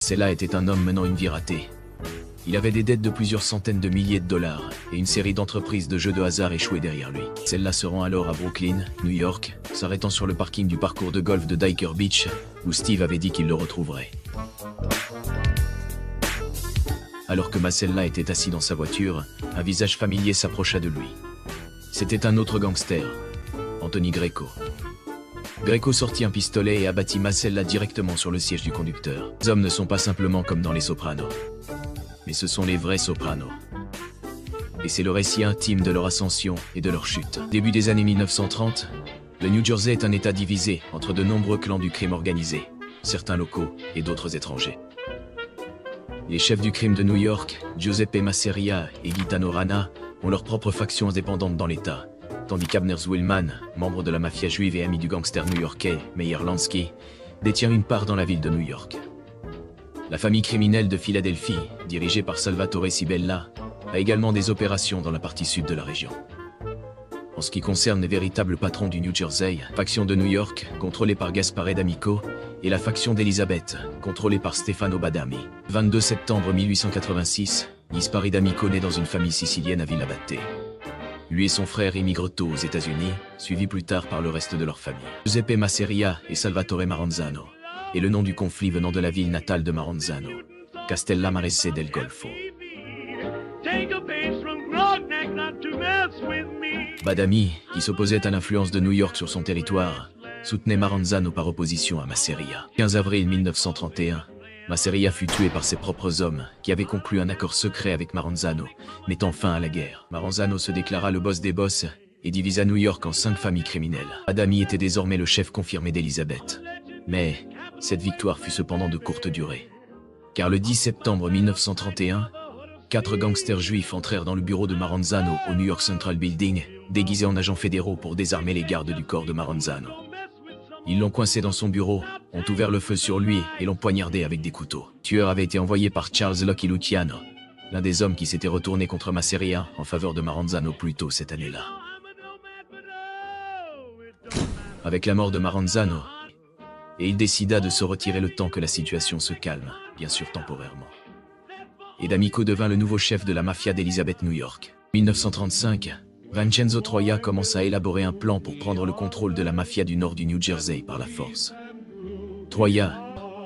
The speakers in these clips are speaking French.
Cella était un homme menant une vie ratée. Il avait des dettes de plusieurs centaines de milliers de dollars et une série d'entreprises de jeux de hasard échouées derrière lui. Cella se rend alors à Brooklyn, New York, s'arrêtant sur le parking du parcours de golf de Diker Beach, où Steve avait dit qu'il le retrouverait. Alors que Macella était assis dans sa voiture, un visage familier s'approcha de lui. C'était un autre gangster, Anthony Greco. Greco sortit un pistolet et abattit Macella directement sur le siège du conducteur. Les hommes ne sont pas simplement comme dans Les Sopranos, mais ce sont les vrais Sopranos. Et c'est le récit intime de leur ascension et de leur chute. Début des années 1930, le New Jersey est un état divisé entre de nombreux clans du crime organisé, certains locaux et d'autres étrangers. Les chefs du crime de New York, Giuseppe Masseria et Gaetano Rana, ont leurs propres factions indépendantes dans l'État, tandis qu'Abner Zwillman, membre de la mafia juive et ami du gangster new-yorkais Meyer Lansky, détient une part dans la ville de New York. La famille criminelle de Philadelphie, dirigée par Salvatore Sibella, a également des opérations dans la partie sud de la région. En ce qui concerne les véritables patrons du New Jersey, la faction de New York, contrôlée par Gaspare D'Amico, et la faction d'Elizabeth, contrôlée par Stefano Badami. 22 septembre 1886, Gaspare D'Amico naît dans une famille sicilienne à Villa Batte. Lui et son frère émigrent tôt aux États-Unis, suivis plus tard par le reste de leur famille. Giuseppe Masseria et Salvatore Maranzano, et le nom du conflit venant de la ville natale de Maranzano, Castellamarese del Golfo. Badami, qui s'opposait à l'influence de New York sur son territoire, soutenait Maranzano par opposition à Masseria. 15 avril 1931, Masseria fut tué par ses propres hommes, qui avaient conclu un accord secret avec Maranzano, mettant fin à la guerre. Maranzano se déclara le boss des boss et divisa New York en 5 familles criminelles. Badami était désormais le chef confirmé d'Elizabeth. Mais cette victoire fut cependant de courte durée. Car le 10 septembre 1931, 4 gangsters juifs entrèrent dans le bureau de Maranzano au New York Central Building, déguisés en agents fédéraux pour désarmer les gardes du corps de Maranzano. Ils l'ont coincé dans son bureau, ont ouvert le feu sur lui et l'ont poignardé avec des couteaux. Le tueur avait été envoyé par Charles Lucky Luciano, l'un des hommes qui s'était retourné contre Masseria en faveur de Maranzano plus tôt cette année-là. Avec la mort de Maranzano, et il décida de se retirer le temps que la situation se calme, bien sûr temporairement. Et D'Amico devint le nouveau chef de la mafia d'Elizabeth New York. 1935, Vincenzo Troia commence à élaborer un plan pour prendre le contrôle de la mafia du nord du New Jersey par la force. Troia,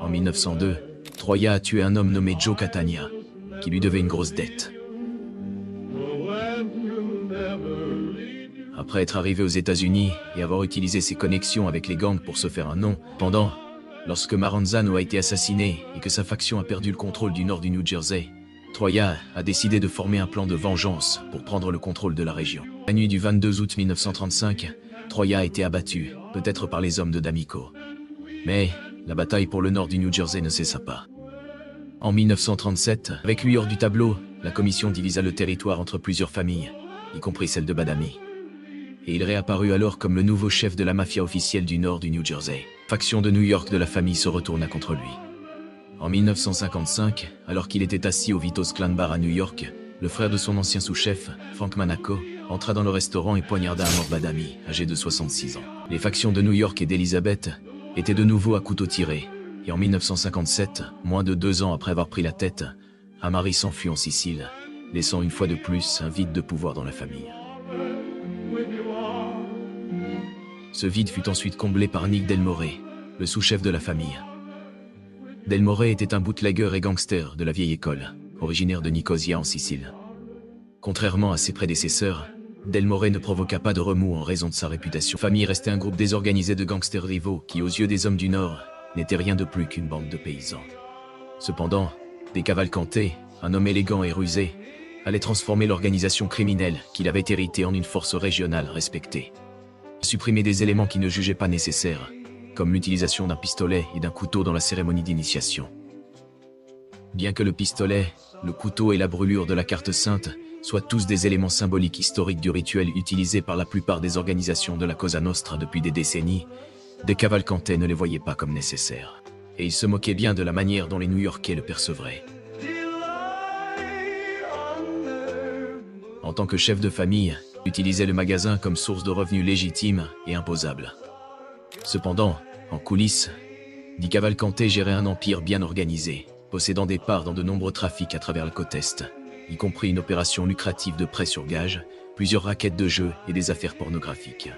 en 1902, Troia a tué un homme nommé Joe Catania, qui lui devait une grosse dette. Après être arrivé aux États-Unis et avoir utilisé ses connexions avec les gangs pour se faire un nom, lorsque Maranzano a été assassiné et que sa faction a perdu le contrôle du nord du New Jersey, Troia a décidé de former un plan de vengeance pour prendre le contrôle de la région. La nuit du 22 août 1935, Troia a été abattu, peut-être par les hommes de D'Amico. Mais la bataille pour le nord du New Jersey ne cessa pas. En 1937, avec lui hors du tableau, la commission divisa le territoire entre plusieurs familles, y compris celle de Badami. Et il réapparut alors comme le nouveau chef de la mafia officielle du nord du New Jersey. La faction de New York de la famille se retourna contre lui. En 1955, alors qu'il était assis au Vito's Clan Bar à New York, le frère de son ancien sous-chef, Frank Manaco, entra dans le restaurant et poignarda à mort Badami, âgé de 66 ans. Les factions de New York et d'Elizabeth étaient de nouveau à couteau tiré, et en 1957, moins de 2 ans après avoir pris la tête, Amari s'enfuit en Sicile, laissant une fois de plus un vide de pouvoir dans la famille. Ce vide fut ensuite comblé par Nick Del More, le sous-chef de la famille. Del More était un bootlegger et gangster de la vieille école, originaire de Nicosia en Sicile. Contrairement à ses prédécesseurs, Del More ne provoqua pas de remous en raison de sa réputation. La famille restait un groupe désorganisé de gangsters rivaux qui, aux yeux des hommes du Nord, n'était rien de plus qu'une bande de paysans. Cependant, des Cavalcanti, un homme élégant et rusé, allait transformer l'organisation criminelle qu'il avait héritée en une force régionale respectée. Supprimer des éléments qui ne jugeaient pas nécessaires, comme l'utilisation d'un pistolet et d'un couteau dans la cérémonie d'initiation. Bien que le pistolet, le couteau et la brûlure de la carte sainte soient tous des éléments symboliques historiques du rituel utilisé par la plupart des organisations de la Cosa Nostra depuis des décennies, des Cavalcanti ne les voyaient pas comme nécessaires. Et ils se moquaient bien de la manière dont les New-Yorkais le percevraient. En tant que chef de famille, il utilisait le magasin comme source de revenus légitime et imposable. Cependant, en coulisses, Di Cavalcanti gérait un empire bien organisé, possédant des parts dans de nombreux trafics à travers la côte Est, y compris une opération lucrative de prêt sur gage, plusieurs raquettes de jeux et des affaires pornographiques.